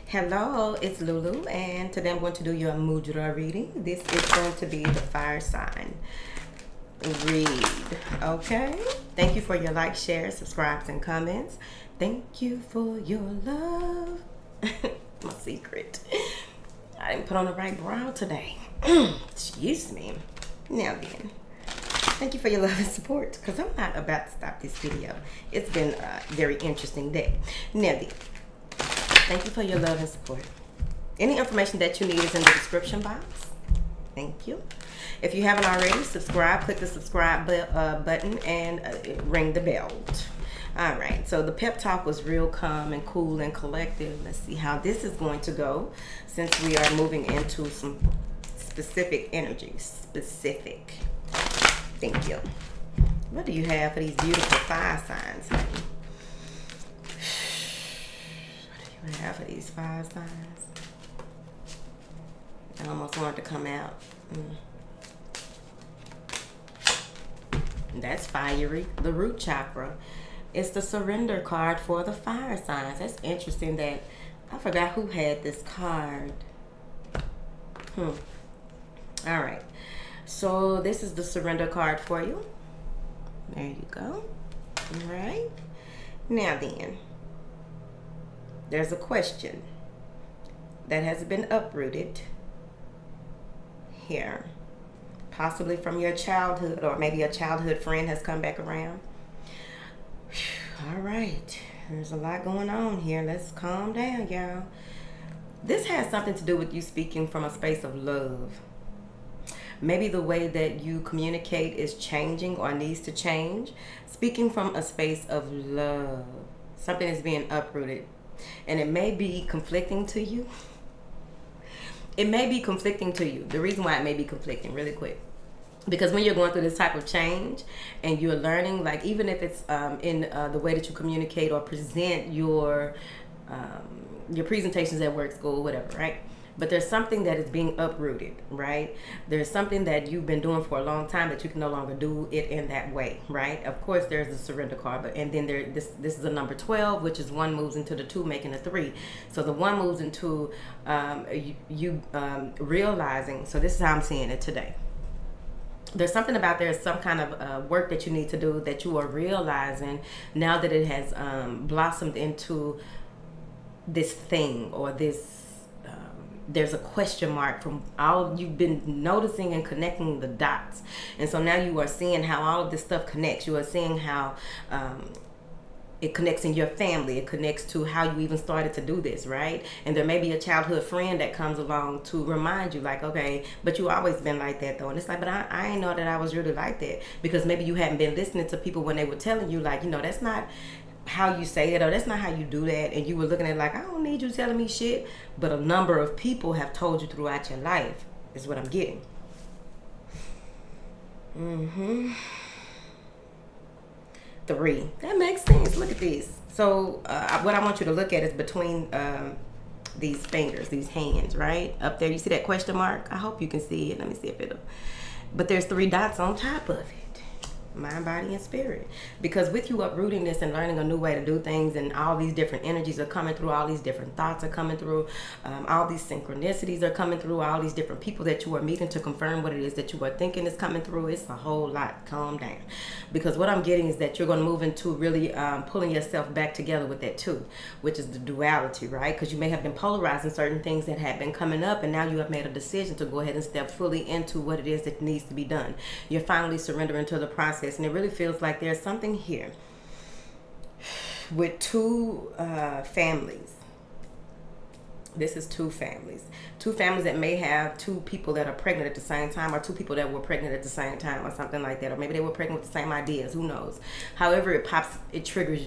Hello, it's Lulu, and today I'm going to do your Mudra reading. This is going to be the fire sign read, okay? Thank you for your likes, shares, subscribes, and comments. Thank you for your love. My secret. I didn't put on the right brow today. Excuse me. Now then, thank you for your love and support, because I'm not about to stop this video. It's been a very interesting day. Now then, thank you for your love and support. Any information that you need is in the description box. Thank you. If you haven't already, subscribe. Click the subscribe button and ring the bell. All right. So the pep talk was real calm and cool and collective. Let's see how this is going to go, since we are moving into some specific energy. Specific. Thank you. What do you have for these beautiful fire signs, honey? Half of these fire signs. I almost want it to come out. That's fiery. The root chakra. It's the surrender card for the fire signs. That's interesting that I forgot who had this card. All right. So this is the surrender card for you. There you go. All right. Now then, there's a question that has been uprooted here, possibly from your childhood, or maybe a childhood friend has come back around. All right, there's a lot going on here. Let's calm down, y'all. This has something to do with you speaking from a space of love. Maybe the way that you communicate is changing or needs to change. Speaking from a space of love. Something is being uprooted. And it may be conflicting to you. It may be conflicting to you. The reason why it may be conflicting, really quick, because when you're going through this type of change and you're learning, like even if it's in the way that you communicate or present your presentations at work, school, whatever, right? But there's something that is being uprooted, right? There's something that you've been doing for a long time that you can no longer do it in that way, right? Of course, there's the surrender card, but and then this is a number 12, which is 1 moves into the 2, making a 3. So the 1 moves into you realizing. So this is how I'm seeing it today. There's something about there's some kind of work that you need to do that you are realizing now that it has blossomed into this thing or this. There's a question mark from all you've been noticing and connecting the dots. And so now you are seeing how all of this stuff connects. You are seeing how it connects in your family. It connects to how you even started to do this, right? And there may be a childhood friend that comes along to remind you, like, okay, but you always been like that though. And it's like, but I ain't know that I was really like that, because maybe you hadn't been listening to people when they were telling you, like, you know, that's not how you say it, or that's not how you do that, and you were looking at it like, I don't need you telling me shit. But a number of people have told you throughout your life, is what I'm getting. 3. That makes sense. Look at this. So what I want you to look at is between these fingers, these hands, right up there. You see that question mark? I hope you can see it. Let me see if it'll. But there's 3 dots on top of it. Mind, body, and spirit. Because with you uprooting this and learning a new way to do things, and all these different energies are coming through, all these different thoughts are coming through, all these synchronicities are coming through, all these different people that you are meeting to confirm what it is that you are thinking is coming through. It's a whole lot. Calm down. Because what I'm getting is that you're going to move into really pulling yourself back together with that too, which is the duality, right? Because you may have been polarizing certain things that have been coming up, and now you have made a decision to go ahead and step fully into what it is that needs to be done. You're finally surrendering to the process. And it really feels like there's something here with 2 families. This is 2 families. 2 families that may have 2 people that are pregnant at the same time, or 2 people that were pregnant at the same time, or something like that. Or maybe they were pregnant with the same ideas. Who knows? However it pops, it triggers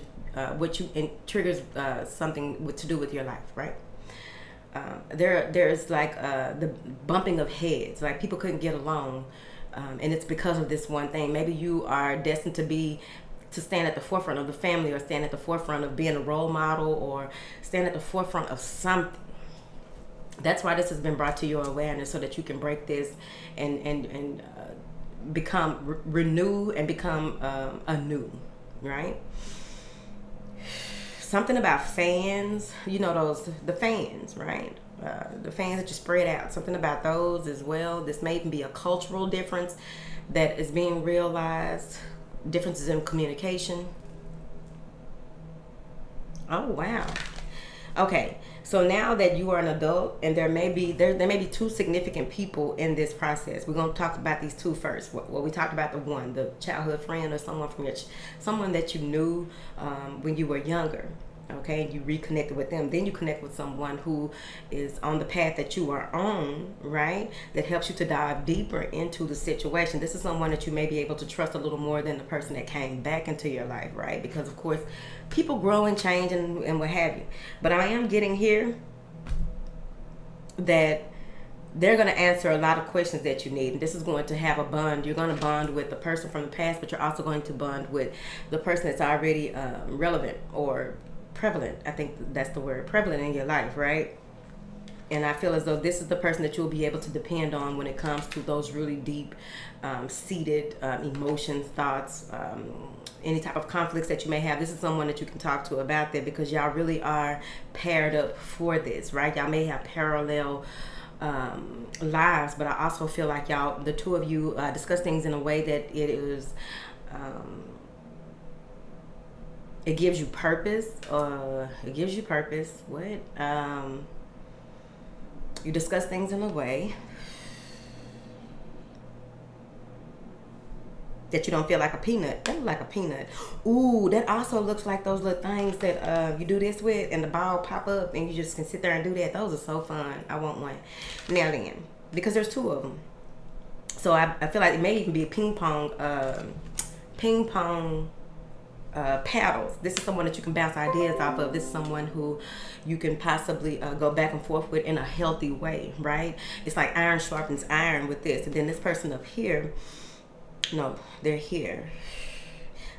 triggers something to do with your life, right? There's like the bumping of heads. Like people couldn't get along. And it's because of this one thing. Maybe you are destined to stand at the forefront of the family, or stand at the forefront of being a role model, or stand at the forefront of something. That's why this has been brought to your awareness, so that you can break this and become renew and become anew, right? something about fans, you know, the fans, right? The fans that you spread out, something about those as well. This may even be a cultural difference that is being realized, differences in communication. Oh, wow. Okay, so now that you are an adult, and there may be two significant people in this process. We're going to talk about these two first. Well, we talked about the childhood friend, or someone that you knew when you were younger. Okay, you reconnected with them. Then you connect with someone who is on the path that you are on, right? That helps you to dive deeper into the situation. This is someone that you may be able to trust a little more than the person that came back into your life, right? Because of course, people grow and change and what have you. But I am getting here that they're going to answer a lot of questions that you need. And this is going to have a bond. You're going to bond with the person from the past, but you're also going to bond with the person that's already relevant or prevalent. I think that's the word, prevalent in your life, right? And I feel as though this is the person that you'll be able to depend on when it comes to those really deep seated emotions, thoughts, any type of conflicts that you may have. This is someone that you can talk to about that, because y'all really are paired up for this, right? Y'all may have parallel lives, but I also feel like the two of you discuss things in a way that it is it gives you purpose. It gives you purpose. You discuss things in a way that you don't feel like a peanut. That looks like a peanut. Ooh, that also looks like those little things that you do this with, and the ball pop up, and you just can sit there and do that. Those are so fun. I want one. Now then, because there's two of them, so I feel like it may even be a ping pong paddles. This is someone that you can bounce ideas off of. This is someone who you can possibly go back and forth with in a healthy way, right? It's like iron sharpens iron with this. And then this person up here, no, they're here.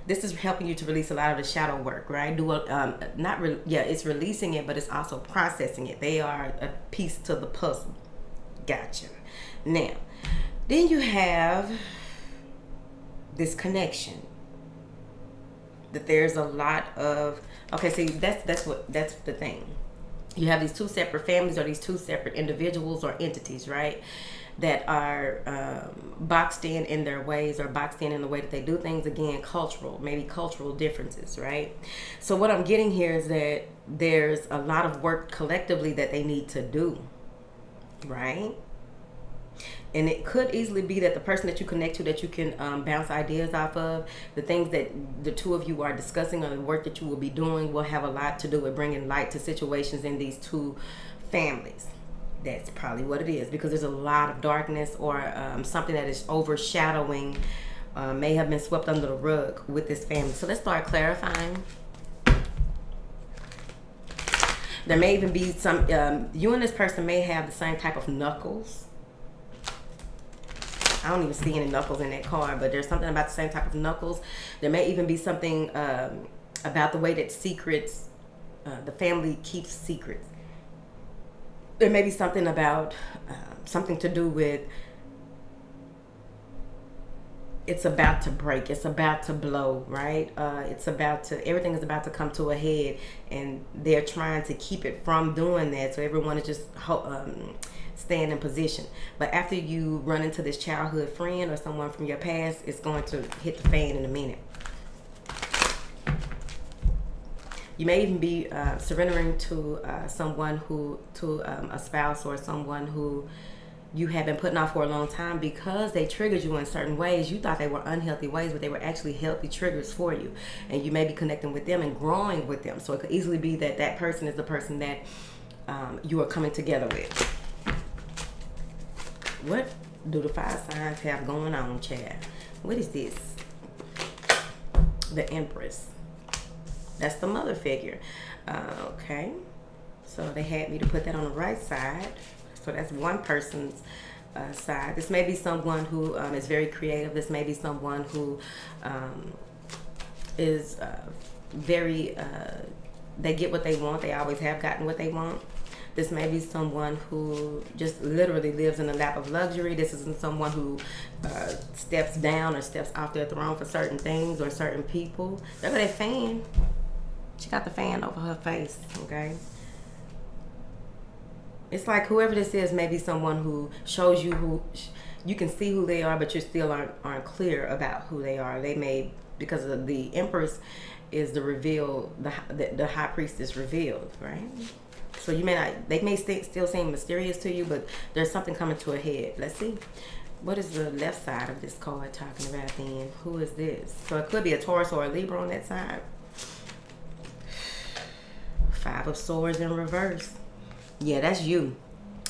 This is helping you to release a lot of the shadow work, right? It's releasing it, but it's also processing it. They are a piece to the puzzle. Gotcha. Now, then you have this connection. That there's a lot of, okay, see, that's the thing. You have these two separate families, or these two separate individuals or entities, right? That are boxed in their ways, or boxed in the way that they do things. Again, maybe cultural differences, right? So what I'm getting here is that there's a lot of work collectively that they need to do, right? And it could easily be that the person that you connect to, that you can bounce ideas off of, the things that the two of you are discussing, or the work that you will be doing, will have a lot to do with bringing light to situations in these two families. That's probably what it is, because there's a lot of darkness, or something that is overshadowing, may have been swept under the rug with this family. So let's start clarifying. There may even be some, you and this person may have the same type of knuckles. I don't even see any knuckles in that card, but there's something about the same type of knuckles. There may even be something about the way that secrets, the family keeps secrets. There may be something about something to do with, it's about to break, it's about to blow, right? Everything is about to come to a head, and they're trying to keep it from doing that. So everyone is just staying in position. But after you run into this childhood friend or someone from your past, it's going to hit the fan in a minute. You may even be surrendering to a spouse, or someone who you have been putting off for a long time, because they triggered you in certain ways. You thought they were unhealthy ways, but they were actually healthy triggers for you. And you may be connecting with them and growing with them. So it could easily be that that person is the person that you are coming together with. What do the 5 signs have going on, Chad? What is this? The Empress. That's the mother figure. Okay. So they had me to put that on the right side. So that's one person's side. This may be someone who is very creative. This may be someone who is very, they get what they want. They always have gotten what they want. This may be someone who just literally lives in a lap of luxury. This isn't someone who steps down or steps off their throne for certain things or certain people. They're that fan. She got the fan over her face, okay? It's like whoever this is may be someone who shows you who, you can see who they are, but you still aren't clear about who they are. They may, because of the Empress is the reveal, the High Priestess revealed, right? So you may not, they may still seem mysterious to you, but there's something coming to a head. Let's see. What is the left side of this card talking about then? Who is this? So it could be a Taurus or a Libra on that side. Five of Swords in reverse. Yeah, that's you.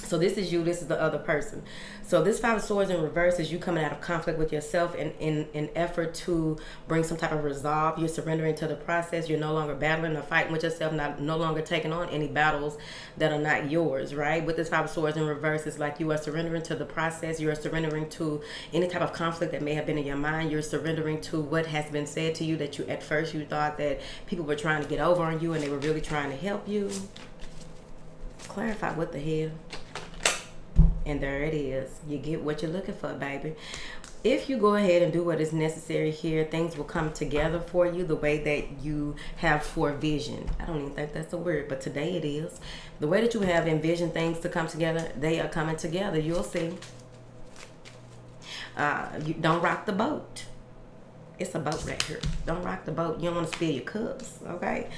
So this is you, this is the other person. So this Five of Swords in reverse is you coming out of conflict with yourself in effort to bring some type of resolve. You're surrendering to the process. You're no longer battling or fighting with yourself, no longer taking on any battles that are not yours, right? With this Five of Swords in reverse, it's like you are surrendering to the process. You are surrendering to any type of conflict that may have been in your mind. You're surrendering to what has been said to you that you, at first you thought that people were trying to get over on you and they were really trying to help you. Clarify what the hell. And there it is. You get what you're looking for, baby. If you go ahead and do what is necessary here, things will come together for you the way that you have forevision. I don't even think that's a word, but today it is. The way that you have envisioned things to come together, they are coming together. You'll see. You don't rock the boat. It's a boat right here. Don't rock the boat. You don't want to spill your cups, okay?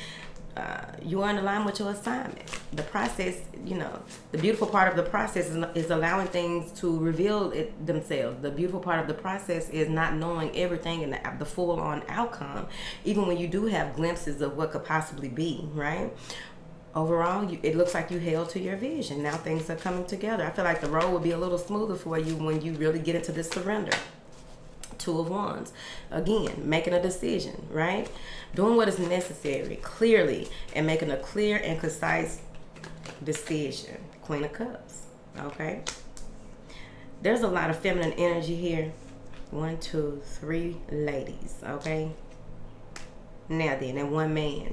You are in line with your assignment. The process, you know, the beautiful part of the process is allowing things to reveal themselves. The beautiful part of the process is not knowing everything and the full-on outcome, even when you do have glimpses of what could possibly be, right? Overall, it looks like you held to your vision. Now things are coming together. I feel like the road will be a little smoother for you when you really get into this surrender. Two of Wands. Again, making a decision, right? Doing what is necessary clearly and making a clear and concise decision. Queen of Cups. Okay? There's a lot of feminine energy here. 1, 2, 3 ladies. Okay? Now then, and one man.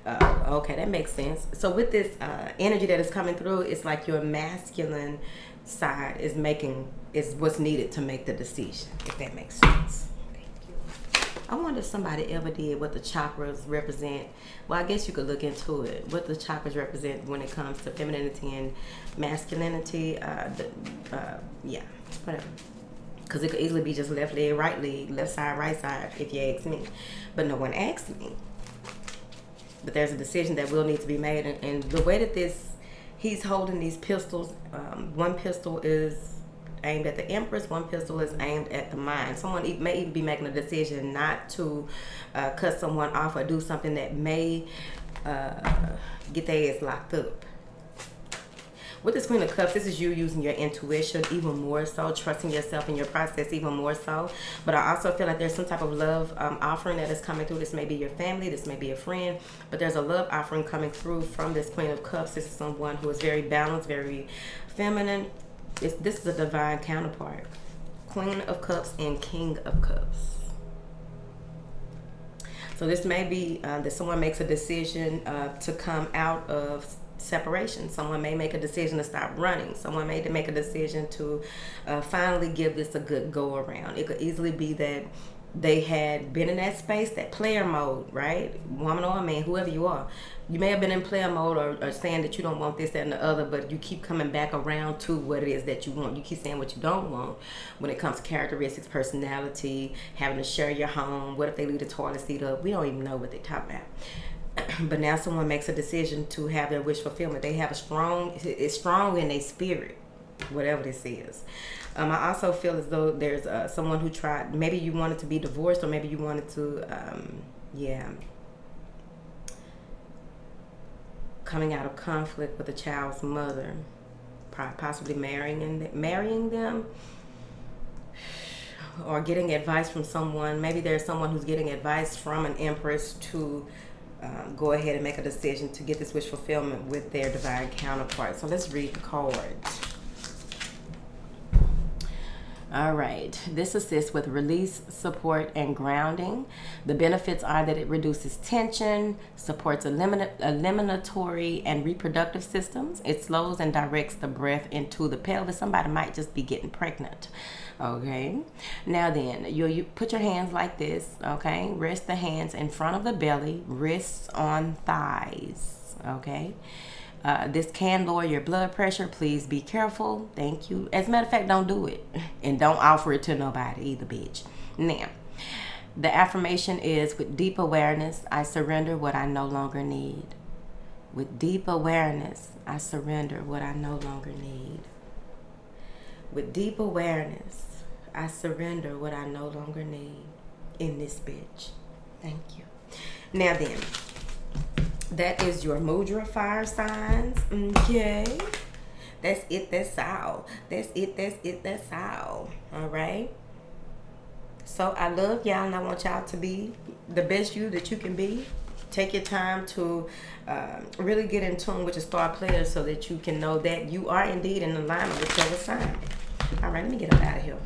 Okay, that makes sense. So with this energy that is coming through, it's like your masculine side is what's needed to make the decision, if that makes sense. Thank you. I wonder if somebody ever did what the chakras represent. Well, I guess you could look into it. What the chakras represent when it comes to femininity and masculinity. Yeah, whatever. Because it could easily be just left leg, right leg, left side, right side, if you ask me. But no one asked me. But there's a decision that will need to be made. And the way that he's holding these pistols, one pistol is aimed at the Empress, one pistol is aimed at the mind. Someone may even be making a decision not to cut someone off or do something that may get their ass locked up. With this Queen of Cups, this is you using your intuition even more so, trusting yourself in your process even more so. But I also feel like there's some type of love offering that is coming through. This may be your family, this may be a friend, but there's a love offering coming through from this Queen of Cups. This is someone who is very balanced, very feminine. This is a divine counterpart. Queen of Cups and King of Cups. So this may be that someone makes a decision to come out of separation. Someone may make a decision to stop running. Someone may make a decision to finally give this a good go around. It could easily be that they had been in that space, that player mode, right? Woman or man, whoever you are. You may have been in player mode or saying that you don't want this, that, and the other, but you keep coming back around to what it is that you want. You keep saying what you don't want when it comes to characteristics, personality, having to share your home. What if they leave the toilet seat up? We don't even know what they're talking about. But now someone makes a decision to have their wish fulfillment. They have it's strong in their spirit, whatever this is. I also feel as though there's someone who tried, maybe you wanted to be divorced, or maybe you wanted to, coming out of conflict with a child's mother, possibly marrying them, or getting advice from someone. Maybe there's someone who's getting advice from an Empress to go ahead and make a decision to get this wish fulfillment with their divine counterpart. So let's read the cards. All right, this assists with release, support, and grounding. The benefits are that it reduces tension, supports eliminatory and reproductive systems. It slows and directs the breath into the pelvis. Somebody might just be getting pregnant. Okay, now then, you put your hands like this. Okay, rest the hands in front of the belly, wrists on thighs. Okay. This can lower your blood pressure. Please be careful. Thank you. As a matter of fact, don't do it. And don't offer it to nobody either, bitch. Now, the affirmation is, with deep awareness, I surrender what I no longer need. With deep awareness, I surrender what I no longer need. With deep awareness, I surrender what I no longer need in this bitch. Thank you. Now then, that is your Mudra fire signs. Okay. That's it. That's all. That's it. That's it. That's all. All right. So I love y'all, and I want y'all to be the best you that you can be. Take your time to really get in tune with your star players so that you can know that you are indeed in alignment with your sign. All right. Let me get up out of here.